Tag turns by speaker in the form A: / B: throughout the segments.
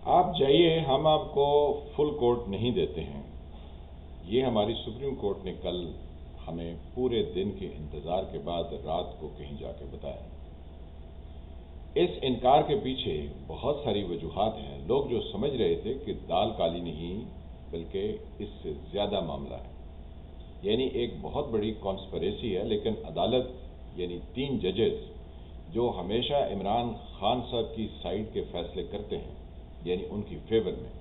A: آپ جائیے، ہم آپ کو فل کوٹ نہیں دیتے ہیں، یہ ہماری سپریم کورٹ نے کل ہمیں پورے دن کے انتظار کے بعد رات کو کہیں جا کے بتایا۔ اس انکار کے پیچھے بہت ساری وجوہات ہیں۔ لوگ جو سمجھ رہے تھے کہ دال کالی نہیں بلکہ اس سے زیادہ معاملہ ہے، یعنی ایک بہت بڑی کانسپریسی ہے، لیکن عدالت یعنی 3 ججز جو ہمیشہ عمران خان صاحب کی سائیڈ کے فیصلے کرتے ہیں، یعنی ان کی فیور میں،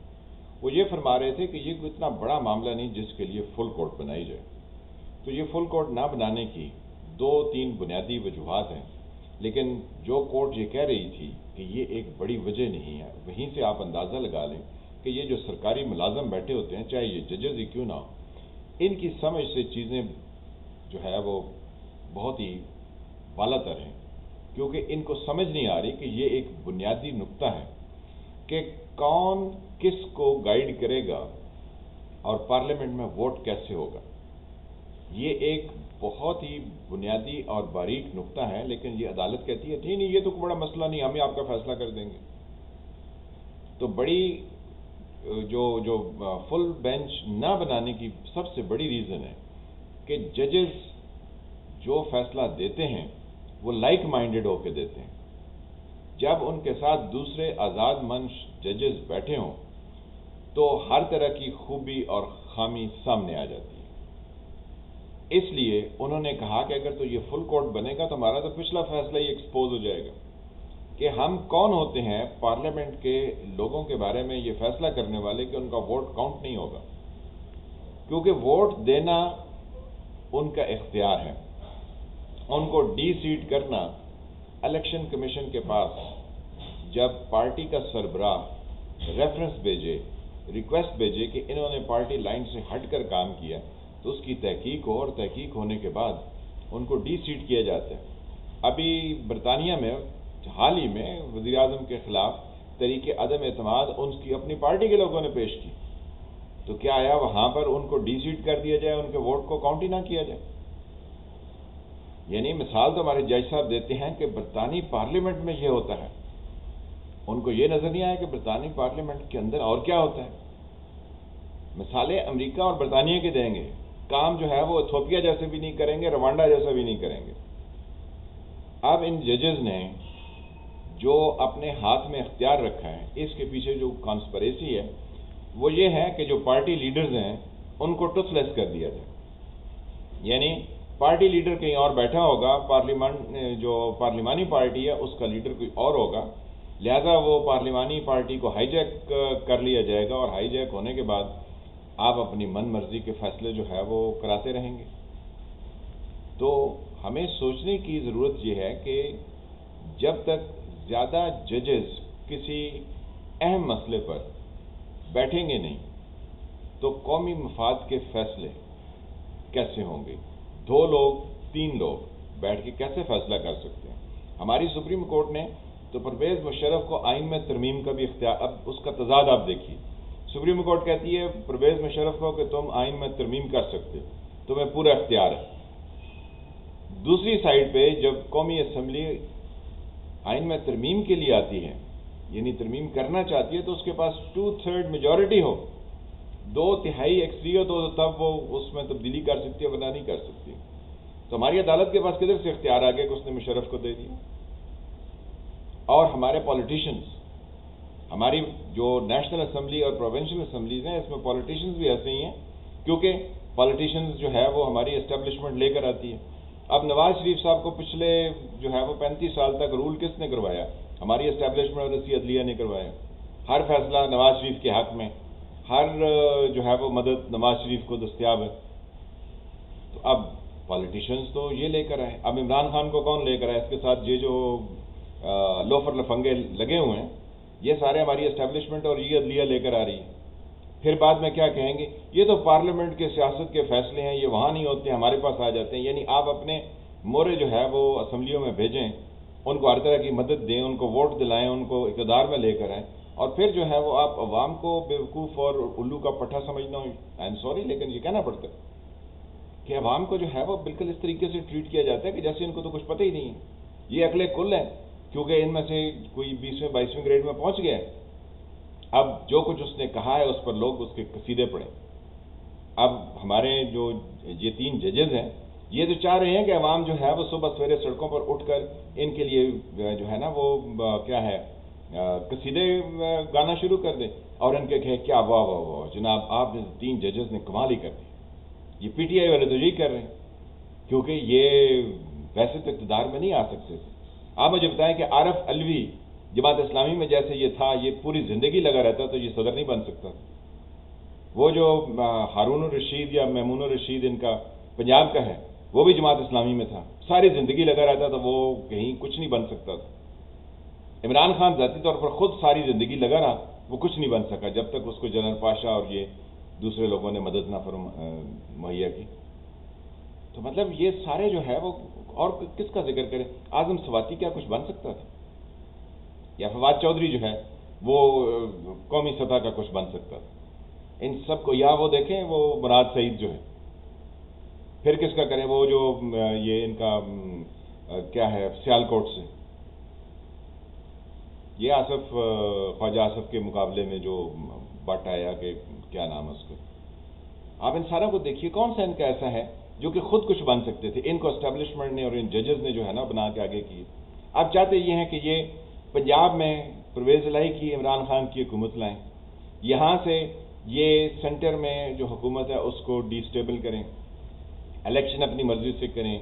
A: وہ یہ فرما رہے تھے کہ یہ کوئی اتنا بڑا معاملہ نہیں جس کے لیے فل کورٹ بنائی جائے۔ تو یہ فل کورٹ نہ بنانے کی 2-3 بنیادی وجوہات ہیں، لیکن جو کورٹ یہ کہہ رہی تھی کہ یہ ایک بڑی وجہ نہیں ہے، وہیں سے آپ اندازہ لگا لیں کہ یہ جو سرکاری ملازم بیٹھے ہوتے ہیں، چاہے یہ ججز ہی کیوں نہ ہو، ان کی سمجھ سے چیزیں جو ہے وہ بہت ہی بالا تر ہیں، کیونکہ ان کو سمجھ نہیں آ رہی کہ یہ ایک بنیادی نقطہ ہے کہ کون کس کو گائیڈ کرے گا اور پارلیمنٹ میں ووٹ کیسے ہوگا۔ یہ ایک بہت ہی بنیادی اور باریک نقطہ ہے، لیکن یہ عدالت کہتی ہے نہیں یہ تو کوئی بڑا مسئلہ نہیں، ہم ہی آپ کا فیصلہ کر دیں گے۔ تو بڑی جو فل بینچ نہ بنانے کی سب سے بڑی ریزن ہے کہ ججز جو فیصلہ دیتے ہیں وہ لائک مائنڈڈ ہو کے دیتے ہیں۔ جب ان کے ساتھ دوسرے آزاد منش ججز بیٹھے ہوں تو ہر طرح کی خوبی اور خامی سامنے آ جاتی ہے۔ اس لیے انہوں نے کہا کہ اگر تو یہ فل کورٹ بنے گا تو ہمارا تو پچھلا فیصلہ ہی ایکسپوز ہو جائے گا کہ ہم کون ہوتے ہیں پارلیمنٹ کے لوگوں کے بارے میں یہ فیصلہ کرنے والے کہ ان کا ووٹ کاؤنٹ نہیں ہوگا، کیونکہ ووٹ دینا ان کا اختیار ہے، ان کو ڈی سیٹ کرنا الیکشن کمیشن کے پاس جب پارٹی کا سربراہ ریفرنس بھیجے، ریکویسٹ بھیجے کہ انہوں نے پارٹی لائن سے ہٹ کر کام کیا تو اس کی تحقیق ہو، اور تحقیق ہونے کے بعد ان کو ڈی سیٹ کیا جاتا ہے۔ ابھی برطانیہ میں حال ہی میں وزیر اعظم کے خلاف تحریک عدم اعتماد ان کی اپنی پارٹی کے لوگوں نے پیش کی، تو کیا آیا وہاں پر ان کو ڈی سیٹ کر دیا جائے، ان کے ووٹ کو کاؤنٹ ہی نہ کیا جائے؟ یعنی مثال تو ہمارے جج صاحب دیتے ہیں کہ برطانوی پارلیمنٹ میں یہ ہوتا ہے، ان کو یہ نظر نہیں آیا کہ برطانوی پارلیمنٹ کے اندر اور کیا ہوتا ہے۔ مثالیں امریکہ اور برطانیہ کے دیں گے، کام جو ہے وہ ایتھوپیا جیسے بھی نہیں کریں گے، روانڈا جیسا بھی نہیں کریں گے۔ اب ان ججز نے جو اپنے ہاتھ میں اختیار رکھا ہے، اس کے پیچھے جو کانسپریسی ہے وہ یہ ہے کہ جو پارٹی لیڈرز ہیں ان کو ٹوتھ لیس کر دیا جائے، یعنی پارٹی لیڈر کہیں اور بیٹھا ہوگا، جو پارلیمانی پارٹی ہے اس کا لیڈر کوئی اور ہوگا، لہذا وہ پارلیمانی پارٹی کو ہائی جیک کر لیا جائے گا، اور ہائی جیک ہونے کے بعد آپ اپنی من مرضی کے فیصلے جو ہے وہ کراتے رہیں گے۔ تو ہمیں سوچنے کی ضرورت یہ ہے کہ جب تک زیادہ ججز کسی اہم مسئلے پر بیٹھیں گے نہیں تو قومی مفاد کے فیصلے کیسے ہوں گے؟ 2 لوگ 3 لوگ بیٹھ کے کیسے فیصلہ کر سکتے ہیں؟ ہماری سپریم کورٹ نے تو پرویز مشرف کو آئین میں ترمیم کا بھی اختیار، اب اس کا تضاد آپ دیکھیے، سپریم کورٹ کہتی ہے پرویز مشرف کو کہ تم آئین میں ترمیم کر سکتے، تمہیں پورا اختیار ہے۔ دوسری سائڈ پہ جب قومی اسمبلی آئین میں ترمیم کے لیے آتی ہے، یعنی ترمیم کرنا چاہتی ہے، تو اس کے پاس 2/3 میجورٹی ہو، 2/3 اکثریت ہو، تب وہ اس میں تبدیلی کر سکتی ہے، ورنہ نہیں کر سکتی۔ تو ہماری عدالت کے پاس کدھر سے اختیار آ گیا کہ اس نے مشرف کو دے دیا؟ اور ہمارے پولیٹیشنز، ہماری جو نیشنل اسمبلی اور پروونشل اسمبلیز ہیں، اس میں پولیٹیشنز بھی ایسے ہی ہیں، کیونکہ پولیٹیشنز جو ہے وہ ہماری اسٹیبلشمنٹ لے کر آتی ہے۔ اب نواز شریف صاحب کو پچھلے جو ہے وہ 35 سال تک رول کس نے کروایا؟ ہماری اسٹیبلشمنٹ اور رسی عدلیہ نے کروایا۔ ہر فیصلہ نواز شریف کے حق میں، ہر جو ہے وہ مدد نواز شریف کو دستیاب ہے۔ تو اب پولیٹیشنز تو یہ لے کر آئے، اب عمران خان کو کون لے کر آئے؟ اس کے ساتھ یہ جو لوفر لفنگے لگے ہوئے ہیں، یہ سارے ہماری اسٹیبلشمنٹ اور یہ عدلیہ لے کر آ رہی ہے۔ پھر بعد میں کیا کہیں گے؟ یہ تو پارلیمنٹ کے سیاست کے فیصلے ہیں، یہ وہاں نہیں ہوتے ہیں، ہمارے پاس آ جاتے ہیں۔ یعنی آپ اپنے مورے جو ہے وہ اسمبلیوں میں بھیجیں، ان کو ہر طرح کی مدد دیں، ان کو ووٹ دلائیں، ان کو اقتدار میں لے کر آئیں، اور پھر جو ہے وہ آپ عوام کو بیوقوف اور الو کا پٹھا سمجھنا ہو، آئی ایم سوری لیکن یہ کہنا پڑتا ہے کہ عوام کو جو ہے وہ بالکل اس طریقے سے ٹریٹ کیا جاتا ہے کہ جیسے ان کو تو کچھ پتہ ہی نہیں ہے۔ یہ عقل کل ہے، کیونکہ ان میں سے کوئی 20ویں 22ویں گریڈ میں پہنچ گیا ہے، اب جو کچھ اس نے کہا ہے اس پر لوگ اس کے قصیدے پڑھیں. اب ہمارے جو یہ 3 ججز ہیں یہ تو چاہ رہے ہیں کہ عوام جو ہے وہ صبح سویرے سڑکوں پر اٹھ کر ان کے لیے جو ہے نا وہ کیا ہے قصیدے گانا شروع کر دیں اور ان کے کہے کیا واہ واہ واہ جناب آپ نے 3 ججز نے کمال ہی کر دی. یہ پی ٹی آئی والے تو یہی کر رہے ہیں کیونکہ یہ ویسے تو اقتدار میں نہیں آ سکتے. آپ مجھے بتائیں کہ عارف علوی جماعت اسلامی میں جیسے یہ تھا یہ پوری زندگی لگا رہتا تو یہ صدر نہیں بن سکتا. وہ جو ہارون الرشید یا میمون الرشید ان کا پنجاب کا ہے وہ بھی جماعت اسلامی میں تھا, ساری زندگی لگا رہتا تو وہ کہیں کچھ نہیں بن سکتا تھا. عمران خان ذاتی طور پر خود ساری زندگی لگا رہا وہ کچھ نہیں بن سکا جب تک اس کو جنرل پاشا اور یہ دوسرے لوگوں نے مدد نہ مہیا کی. تو مطلب یہ سارے جو ہے وہ اور کس کا ذکر کریں. اعظم سواتی کیا کچھ بن سکتا تھا یا فواد چودھری جو ہے وہ قومی سطح کا کچھ بن سکتا تھا. ان سب کو یا وہ دیکھیں وہ مراد سعید جو ہے, پھر کس کا کریں وہ جو یہ ان کا کیا ہے سیالکوٹ سے یہ آصف خواجہ آصف کے مقابلے میں جو بٹ آیا کہ کیا نام ہے اس کو. آپ ان ساروں کو دیکھیے کون سا ان کا ایسا ہے جو کہ خود کچھ بن سکتے تھے. ان کو اسٹیبلشمنٹ نے اور ان ججز نے جو ہے نا بنا کے آگے کی. اب چاہتے یہ ہیں کہ یہ پنجاب میں پرویز الہی کی عمران خان کی حکومت لائیں, یہاں سے یہ سینٹر میں جو حکومت ہے اس کو ڈی اسٹیبل کریں, الیکشن اپنی مرضی سے کریں,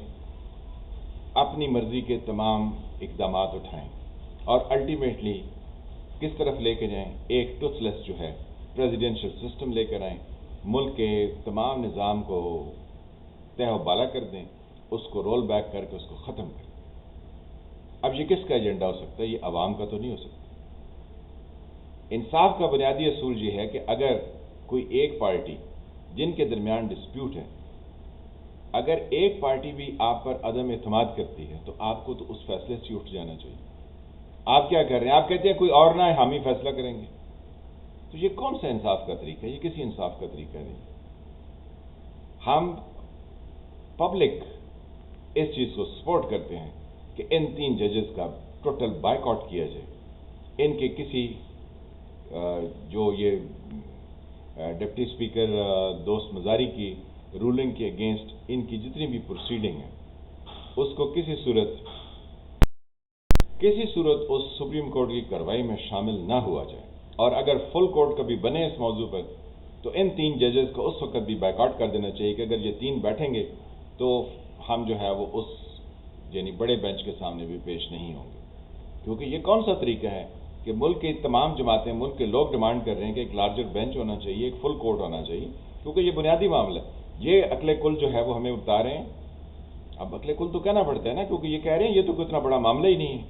A: اپنی مرضی کے تمام اقدامات اٹھائیں اور الٹیمیٹلی کس طرف لے کے جائیں ایک ٹوتھ لیس جو ہے پریزیڈینشل سسٹم لے کر آئیں, ملک کے تمام نظام کو تہ و بالا کر دیں, اس کو رول بیک کر کے اس کو ختم کر دیں. اب یہ کس کا ایجنڈا ہو سکتا ہے؟ یہ عوام کا تو نہیں ہو سکتا. انصاف کا بنیادی اصول یہ ہے کہ اگر کوئی ایک پارٹی جن کے درمیان ڈسپیوٹ ہے اگر ایک پارٹی بھی آپ پر عدم اعتماد کرتی ہے تو آپ کو تو اس فیصلے سے اٹھ جانا چاہیے. آپ کیا کر رہے ہیں؟ آپ کہتے ہیں کوئی اور نہ ہے ہم ہی فیصلہ کریں گے. تو یہ کون سا انصاف کا طریقہ ہے؟ یہ کسی انصاف کا طریقہ نہیں. ہم پبلک اس چیز کو سپورٹ کرتے ہیں کہ ان 3 ججز کا ٹوٹل بائیکاٹ کیا جائے. ان کے کسی جو یہ ڈپٹی اسپیکر دوست مزاری کی رولنگ کے اگینسٹ ان کی جتنی بھی پروسیڈنگ ہے اس کو کسی صورت اس سپریم کورٹ کی کارروائی میں شامل نہ ہوا جائے. اور اگر فل کورٹ کبھی بنے اس موضوع پر تو ان 3 ججز کو اس وقت بھی بائیکاٹ کر دینا چاہیے کہ اگر یہ 3 بیٹھیں گے تو ہم جو ہے وہ اس یعنی بڑے بینچ کے سامنے بھی پیش نہیں ہوں گے. کیونکہ یہ کون سا طریقہ ہے کہ ملک کی تمام جماعتیں ملک کے لوگ ڈیمانڈ کر رہے ہیں کہ ایک لارجر بینچ ہونا چاہیے, ایک فل کورٹ ہونا چاہیے, کیونکہ یہ بنیادی معاملہ ہے. یہ عقل کل جو ہے وہ ہمیں بتا رہے ہیں. اب عقل کل تو کہنا پڑتا ہے نا کیونکہ یہ کہہ رہے ہیں یہ تو کوئی اتنا بڑا معاملہ ہی نہیں ہے.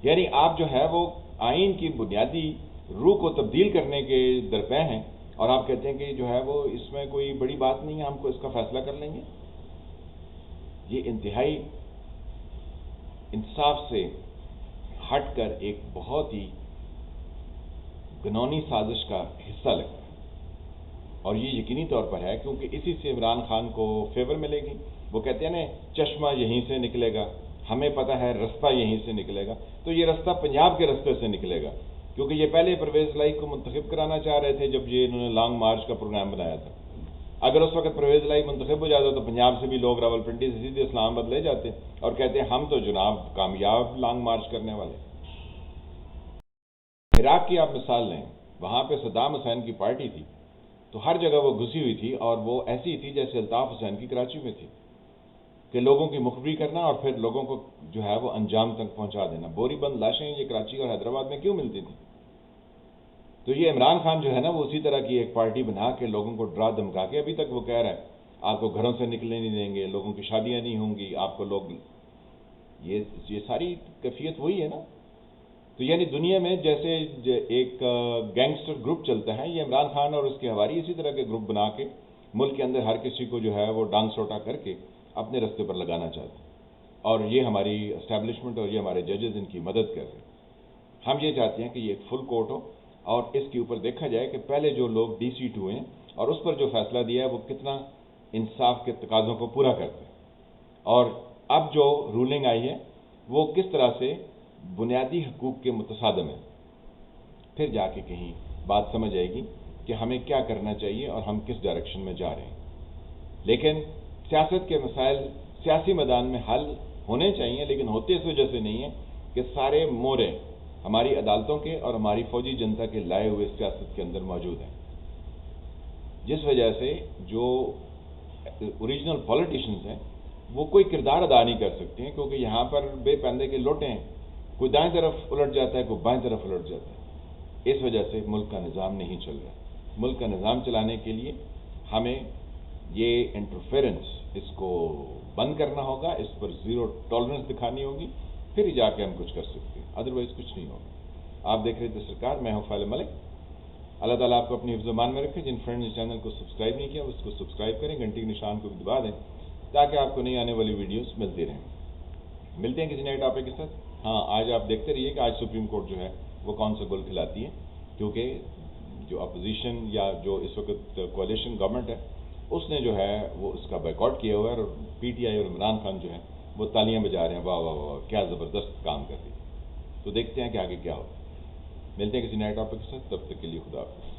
A: یعنی آپ جو ہے وہ آئین کی بنیادی روح کو تبدیل کرنے کے درپے ہیں اور آپ کہتے ہیں کہ جو ہے وہ اس میں کوئی بڑی بات نہیں ہے, ہم کو اس کا فیصلہ کر لیں گے. یہ انتہائی انصاف سے ہٹ کر ایک بہت ہی گنونی سازش کا حصہ لگتا ہے. اور یہ یقینی طور پر ہے کیونکہ اسی سے عمران خان کو فیور ملے گی. وہ کہتے ہیں نا چشمہ یہیں سے نکلے گا, ہمیں پتہ ہے رستہ یہیں سے نکلے گا. تو یہ رستہ پنجاب کے رستے سے نکلے گا کیونکہ یہ پہلے پرویز الہی کو منتخب کرانا چاہ رہے تھے جب یہ انہوں نے لانگ مارچ کا پروگرام بنایا تھا. اگر اس وقت پرویز الہی منتخب ہو جاتا تو پنجاب سے بھی لوگ راولپنڈی سے سیدھے اسلام آباد لے جاتے اور کہتے ہیں ہم تو جناب کامیاب لانگ مارچ کرنے والے. عراق کی آپ مثال لیں, وہاں پہ صدام حسین کی پارٹی تھی تو ہر جگہ وہ گھسی ہوئی تھی اور وہ ایسی تھی جیسے الطاف حسین کی کراچی میں تھی کہ لوگوں کی مخبری کرنا اور پھر لوگوں کو جو ہے وہ انجام تک پہنچا دینا. بوری بند لاشیں یہ کراچی اور حیدرآباد میں کیوں ملتی تھیں؟ تو یہ عمران خان جو ہے نا وہ اسی طرح کی ایک پارٹی بنا کے لوگوں کو ڈرا دھمکا کے ابھی تک وہ کہہ رہا ہے آپ کو گھروں سے نکلنے نہیں دیں گے, لوگوں کی شادیاں نہیں ہوں گی, آپ کو لوگ یہ ساری کیفیت وہی ہے نا. تو یعنی دنیا میں جیسے ایک گینگسٹر گروپ چلتا ہے یہ عمران خان اور اس کے حواری اسی طرح کے گروپ بنا کے ملک کے اندر ہر کسی کو جو ہے وہ ڈانگ سوٹا کر کے اپنے رستے پر لگانا چاہتے ہیں. اور یہ ہماری اسٹیبلشمنٹ اور یہ ہمارے ججز ان کی مدد کر رہے ہیں. ہم یہ چاہتے ہیں کہ یہ ایک فل کورٹ ہو اور اس کے اوپر دیکھا جائے کہ پہلے جو لوگ ڈی سیٹ ہوئے ہیں اور اس پر جو فیصلہ دیا ہے وہ کتنا انصاف کے تقاضوں کو پورا کرتے ہیں اور اب جو رولنگ آئی ہے وہ کس طرح سے بنیادی حقوق کے متصادم ہے. پھر جا کے کہیں بات سمجھ آئے گی کہ ہمیں کیا کرنا چاہیے اور ہم کس ڈائریکشن میں جا رہے ہیں۔ لیکن سیاست کے مسائل سیاسی میدان میں حل ہونے چاہیے، لیکن ہوتے اس وجہ سے نہیں ہیں کہ سارے مورے ہماری عدالتوں کے اور ہماری فوجی جنتا کے لائے ہوئے سیاست کے اندر موجود ہیں، جس وجہ سے جو اوریجنل پولیٹیشنز ہیں وہ کوئی کردار ادا نہیں کر سکتے ہیں، کیونکہ یہاں پر بے پردے کے لوٹے ہیں، کوئی دائیں طرف الٹ جاتا ہے، کوئی بائیں طرف الٹ جاتا ہے۔ اس وجہ سے ملک کا نظام نہیں چل رہا۔ ملک کا نظام چلانے کے لیے ہمیں یہ انٹرفیرنس اس کو بند کرنا ہوگا، اس پر زیرو ٹالرنس دکھانی ہوگی، پھر ہی جا کے ہم کچھ کر سکتے ہیں، ادروائز کچھ نہیں ہوگا۔ آپ دیکھ رہے تھے سرکار، میں ہوں فیض ملک۔ اللہ تعالیٰ آپ کو اپنی حفظ و امان میں رکھے۔ جن فرینڈ اس چینل کو سبسکرائب نہیں کیا اس کو سبسکرائب کریں، گھنٹی کے نشان کو بھی دبا دیں تاکہ آپ کو نئی آنے والی ویڈیوز ملتی رہیں۔ ملتے ہیں کسی نئے ٹاپک کے ساتھ۔ ہاں، آج آپ دیکھتے رہیے کہ آج سپریم کورٹ جو ہے وہ کون سا گول کھلاتی ہے، کیونکہ جو اپوزیشن یا جو اس وقت کوalition گورنمنٹ ہے اس نے جو ہے وہ اس کا بائیکاٹ کیا ہوا ہے، اور پی ٹی آئی اور عمران خان جو ہے وہ تالیاں بجا رہے ہیں، واہ واہ واہ کیا زبردست کام کر رہی ہے۔ تو دیکھتے ہیں کہ آگے کیا ہوگا۔ ملتے ہیں کسی نئے ٹاپک کے ساتھ، تب تک کے لیے خدا حافظ۔